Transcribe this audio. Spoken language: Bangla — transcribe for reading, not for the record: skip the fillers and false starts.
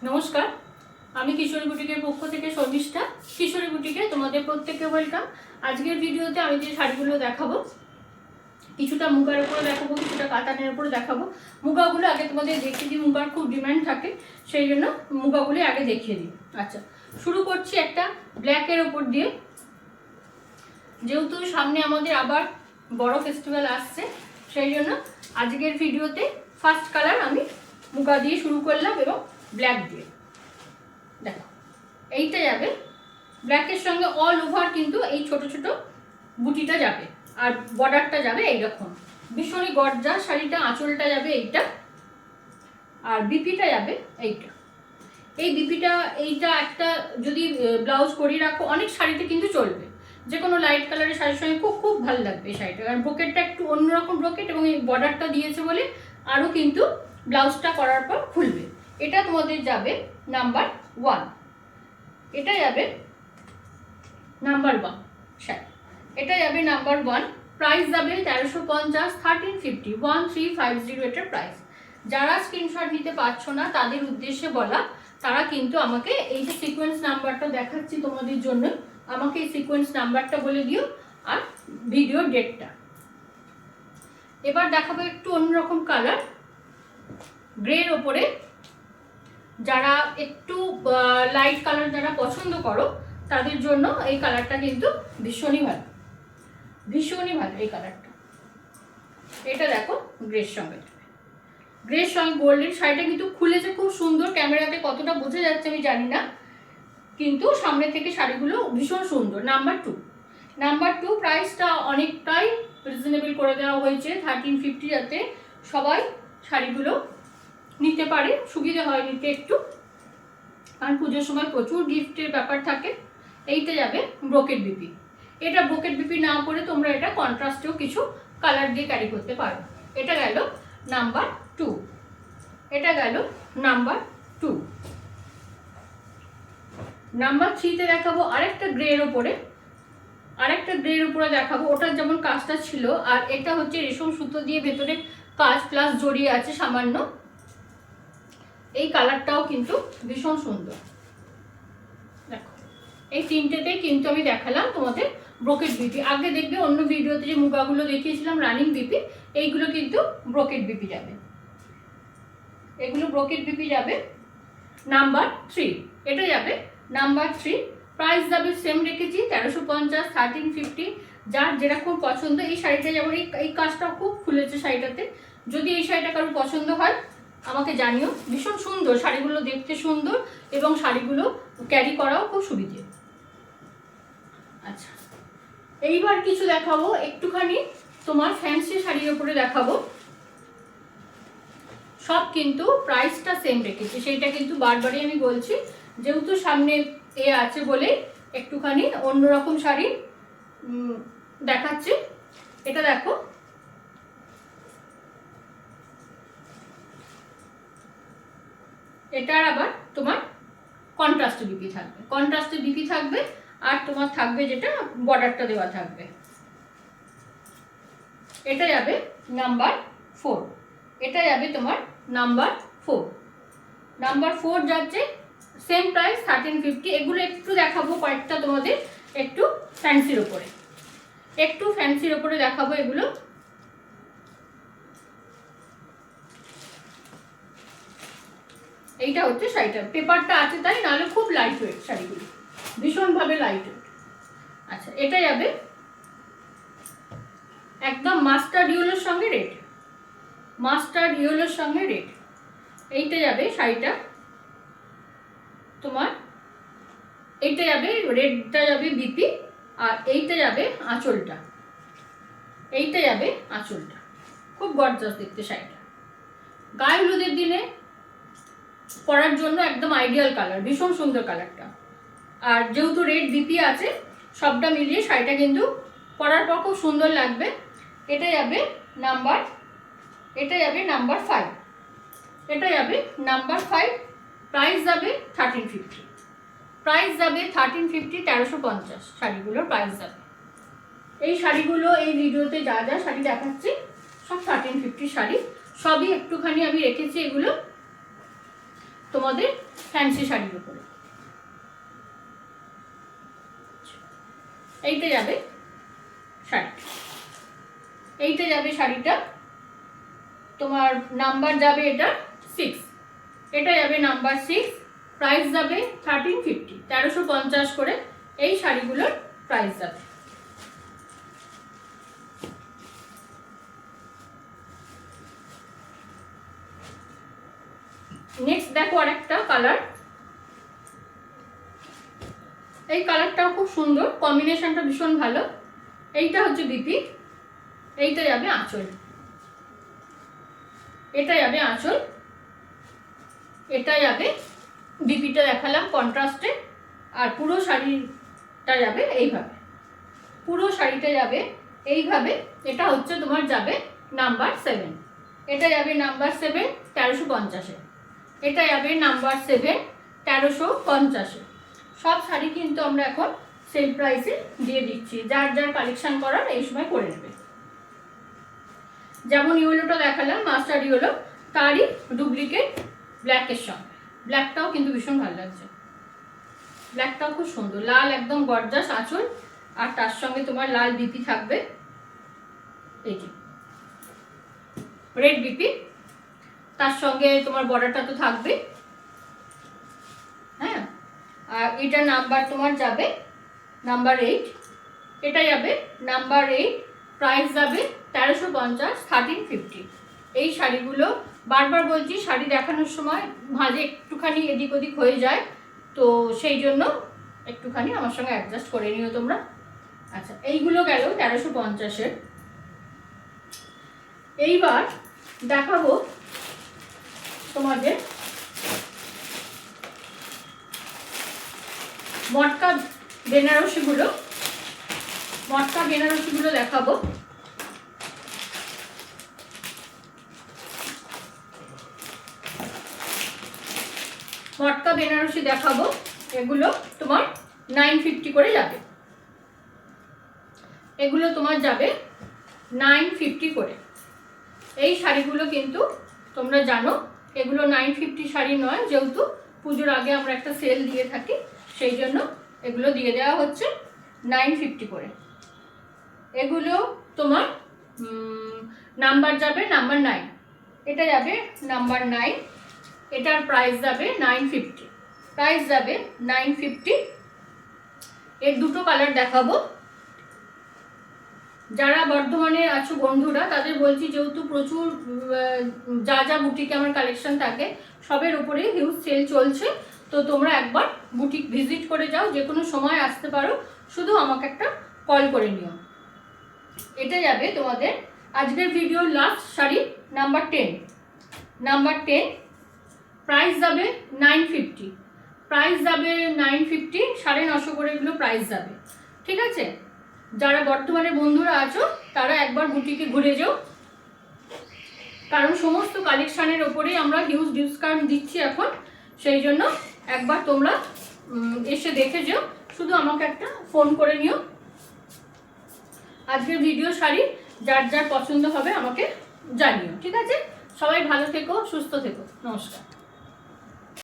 নমস্কার, আমি কিশোরী বুটিকের পক্ষ থেকে শর্মিষ্ঠা। কিশোরী বুটিকে তোমাদের প্রত্যেককে ওয়েলকাম। আজকের ভিডিওতে আমি যে শাড়িগুলো দেখাবো, কিছুটা মুগার উপরে দেখাবো, কিছুটা কাতানের উপরে দেখাবো। মুগাগুলো আগে তোমাদের দেখিয়ে দিই, মুগার খুব ডিমান্ড থাকে, সেই জন্য মুগাগুলো আগে দেখিয়ে দিই। আচ্ছা, শুরু করছি একটা ব্ল্যাকের ওপর দিয়ে। যেহেতু সামনে আমাদের আবার বড় ফেস্টিভ্যাল আসছে, সেই জন্য আজকের ভিডিওতে ফার্স্ট কালার আমি মুগা দিয়ে শুরু করলাম এবং ব্ল্যাক দিয়ে। দেখো, এইটা যাবে ব্ল্যাকের সঙ্গে অল ওভার, কিন্তু এই ছোট ছোট বুটিটা যাবে আর বর্ডারটা যাবে এইরকম ভীষণই গর্জা শাড়িটা। আঁচলটা যাবে এইটা আর বিপিটা যাবে এইটা। এই বিপিটা এইটা একটা যদি ব্লাউজ করিয়ে রাখো অনেক শাড়িতে কিন্তু চলবে, যে কোনো লাইট কালারের শাড়ির সঙ্গে খুব খুব ভালো লাগবে এই শাড়িটা। কারণ ব্রোকেটটা একটু অন্যরকম ব্রোকেট এবং এই বর্ডারটা দিয়েছে বলে আরও কিন্তু ব্লাউজটা করার পর খুলবে। এটা তোমাদের যাবে নাম্বার 1, এটা যাবে নাম্বার 1 শাড়ি, এটা যাবে নাম্বার 1। প্রাইস যাবে 1350, 1350, 1350 এটার প্রাইস। যারা স্ক্রিনশট নিতে পারছো না তাদের উদ্দেশ্যে বলা, তারা কিন্তু আমাকে এই যে সিকোয়েন্স নাম্বারটা দেখাচ্ছি তোমাদের জন্য, আমাকে এই সিকোয়েন্স নাম্বারটা বলে দিও আর ভিডিওর ডেটটা। এবার দেখাবো একটু অন্যরকম কালার, গ্রের ওপরে। যারা একটু লাইট কালার যারা পছন্দ করো তাদের জন্য এই কালারটা কিন্তু ভীষণই ভালো, ভীষণই ভালো এই কালারটা। এটা দেখো গ্রের সঙ্গে, গ্রের সঙ্গে গোল্ডেন। শাড়িটা কিন্তু খুলেছে খুব সুন্দর, ক্যামেরাতে কতটা বোঝা যাচ্ছে আমি জানি না, কিন্তু সামনে থেকে শাড়িগুলো ভীষণ সুন্দর। নাম্বার 2, নাম্বার 2 প্রাইসটা অনেকটাই রিজনেবল করে দেওয়া হয়েছে 1350, যাতে সবাই শাড়িগুলো নিতে পারে, সুবিধা হয় নিতে একটু, কারণ পুজোর সময় প্রচুর গিফটের ব্যাপার থাকে। এইটা যাবে ব্রোকেট বিপি। এটা ব্রোকেট বিপি না পরে তোমরা এটা কন্ট্রাস্টেও কিছু কালার দিয়ে ক্যারি করতে পারো। এটা গেল নাম্বার 2, এটা গেল নাম্বার 2। নাম্বার 3তে দেখাবো আরেকটা গ্রের ওপরে, আরেকটা গ্রের উপরে দেখাবো। ওটার যেমন কাজটা ছিল, আর এটা হচ্ছে রেশম সুতো দিয়ে ভেতরে কাজ প্লাস জড়িয়ে আছে সামান্য। এই কালারটাও কিন্তু ভীষণ সুন্দর। দেখো, এই তিনটেতেই কিন্তু আমি দেখালাম তোমাদের ব্রোকেট বিপি। আগে দেখবে অন্য ভিডিওতে যে মুগাগুলো দেখিয়েছিলাম রানিং বিপি, এইগুলো কিন্তু ব্রোকেট বিপি যাবে, এগুলো ব্রোকেট বিপি যাবে। নাম্বার 3, এটা যাবে নাম্বার 3। প্রাইস যাবে সেম রেখেছি 1350, 1350। যার যেরকম পছন্দ। এই শাড়িটা যেমন এই কাজটা খুব খুলেছে শাড়িটাতে, যদি এই শাড়িটা কারোর পছন্দ হয় আমাকে জানিও। ভীষণ সুন্দর শাড়িগুলো, দেখতে সুন্দর এবং শাড়িগুলো ক্যারি করাও খুব সুবিধে। আচ্ছা, এইবার কিছু দেখাবো একটুখানি তোমার ফ্যান্সি শাড়ির উপরে দেখাবো। সব কিন্তু প্রাইসটা সেম রেখেছি, সেইটা কিন্তু বারবারই আমি বলছি, যেহেতু সামনে এ আছে বলে একটুখানি অন্যরকম শাড়ি দেখাচ্ছি। এটা দেখো, এটার আবার তোমার কন্ট্রাস্টে বিপি থাকবে, কন্ট্রাস্টে বিপি থাকবে, আর তোমার থাকবে যেটা বর্ডারটা দেওয়া থাকবে। এটা যাবে নাম্বার 4, এটা যাবে তোমার নাম্বার 4। নাম্বার 4 যাচ্ছে সেম প্রাইস 1350। এগুলো একটু দেখাবো কয়েকটা তোমাদের একটু ফ্যান্সির ওপরে, একটু ফ্যান্সির ওপরে দেখাবো এগুলো। এইটা হচ্ছে শাড়িটা, পেপারটা আছে তাই, নাহলে খুব লাইট ওয়েট শাড়িগুলো, ভীষণভাবে লাইট ওয়েট। আচ্ছা, এটা যাবে একদম মাস্টার্ড ইয়েলোর সঙ্গে রেড, মাস্টার্ড ইয়েলোর সঙ্গে রেড। এইটা যাবে শাড়িটা তোমার, এইটা যাবে রেডটা যাবে বিপি, আর এইটা যাবে আঁচলটা, এইটা যাবে আঁচলটা। খুব গর্জাস দেখতে শাড়িটা, গায়ে হলুদের দিনে পরার জন্য একদম আইডিয়াল কালার, ভীষণ সুন্দর কালারটা। আর যেহেতু রেড বিপি আছে, সবটা মিলিয়ে শাড়িটা কিন্তু পরার পর খুব সুন্দর লাগবে। এটা যাবে নাম্বার, এটা যাবে নাম্বার 5, এটা যাবে নাম্বার 5। প্রাইস যাবে 1350, প্রাইস যাবে 1350, 1350 শাড়িগুলোর প্রাইস যাবে। এই শাড়িগুলো এই ভিডিওতে যা যা শাড়ি দেখাচ্ছি সব 1350 শাড়ি, সবই একটুখানি আমি রেখেছি এগুলো তোমাদের ফ্যান্সি শাড়ির উপরে। এইটা যাবে শাড়ি, এইটা যাবে শাড়িটা তোমার নাম্বার যাবে এটা 6, এটা যাবে নাম্বার 6, প্রাইস যাবে 1350, 1350 করে এই শাড়িগুলোর প্রাইস যাবে। নেক্সট দেখো আরেকটা কালার, এই কালারটাও খুব সুন্দর, কম্বিনেশনটা ভীষণ ভালো। এইটা হচ্ছে বিপি, এইটা যাবে আঁচল, এটা যাবে আঁচল, এটা যাবে বিপিটা দেখালাম কন্ট্রাস্টে, আর পুরো শাড়িটা যাবে এইভাবে, পুরো শাড়িটা যাবে এইভাবে। এটা হচ্ছে তোমার যাবে নাম্বার 7, এটা যাবে নাম্বার 7 1350-এ, এটা যাবে নাম্বার 7 1350-এ। সব শাড়ি কিন্তু আমরা এখন সেল প্রাইসে দিয়ে দিচ্ছি, যার যার কালেকশন করার এই সময় করে নেবে। যেমন ইয়েলোটা দেখালাম মাস্টার্ড ইয়েলো, তারই ডুপ্লিকেট ব্ল্যাকের সঙ্গে, ব্ল্যাকটাও কিন্তু ভীষণ ভালো লাগছে, ব্ল্যাকটাও খুব সুন্দর, লাল একদম গর্জাস আঁচল, আর তার সঙ্গে তোমার লাল বিপি থাকবে, এই যে রেড বিপি, তার সঙ্গে তোমার বর্ডারটা তো থাকবে। হ্যাঁ, আর এটা নাম্বার তোমার যাবে নাম্বার 8, এটা যাবে নাম্বার 8, প্রাইস যাবে 1350, 1350। এই শাড়িগুলো বারবার বলছি, শাড়ি দেখানোর সময় ভাঁজে একটুখানি এদিক ওদিক হয়ে যায়, তো সেই জন্য একটুখানি আমার সঙ্গে অ্যাডজাস্ট করে নিও তোমরা। আচ্ছা, এইগুলো গেল 1350-এর। এইবার দেখাবো তোমাদের মটকা বেনারসিগুলো, মটকা বেনারসিগুলো দেখাবো। মটকা বেনারসি দেখাবো, এগুলো তোমার 950 করে যাবে, এগুলো তোমার যাবে 950 করে। এই শাড়িগুলো কিন্তু তোমরা জানো এগুলো 950 শাড়ি নয়, যেহেতু পুজোর আগে আমরা একটা সেল দিয়ে থাকি, সেই জন্য এগুলো দিয়ে দেওয়া হচ্ছে 950 করে। এগুলো তোমার নাম্বার যাবে নাম্বার 9, এটা যাবে নাম্বার 9, এটার প্রাইস যাবে 950, প্রাইস যাবে 950। এর দুটো কালার দেখাবো। যারা বর্ধমানে আছো বন্ধুরা, তাদের বলছি, যেহেতু প্রচুর যা যা বুটিকে আমার কালেকশন থাকে সবের উপরে হিউজ সেল চলছে, তো তোমরা একবার বুটিক ভিজিট করে যাও, যে কোনো সময় আসতে পারো, শুধু আমাকে একটা কল করে নিও। এটা যাবে তোমাদের আজকের ভিডিওর last sari number 10, number 10, price যাবে 950, প্রাইস যাবে 950, 950 করে এগুলো প্রাইস যাবে। ঠিক আছে, যারা বর্তমানে বন্ধুরা আছো তারা একবার বুটিকে ঘুরে যাও, কারণ সমস্ত কালেকশানের ওপরেই আমরা হিউজ ডিসকাউন্ট দিচ্ছি এখন, সেই জন্য একবার তোমরা এসে দেখে যাও, শুধু আমাকে একটা ফোন করে নিও। আজকের ভিডিও শাড়ি যার যার পছন্দ হবে আমাকে জানিও। ঠিক আছে, সবাই ভালো থেকো, সুস্থ থেকো, নমস্কার।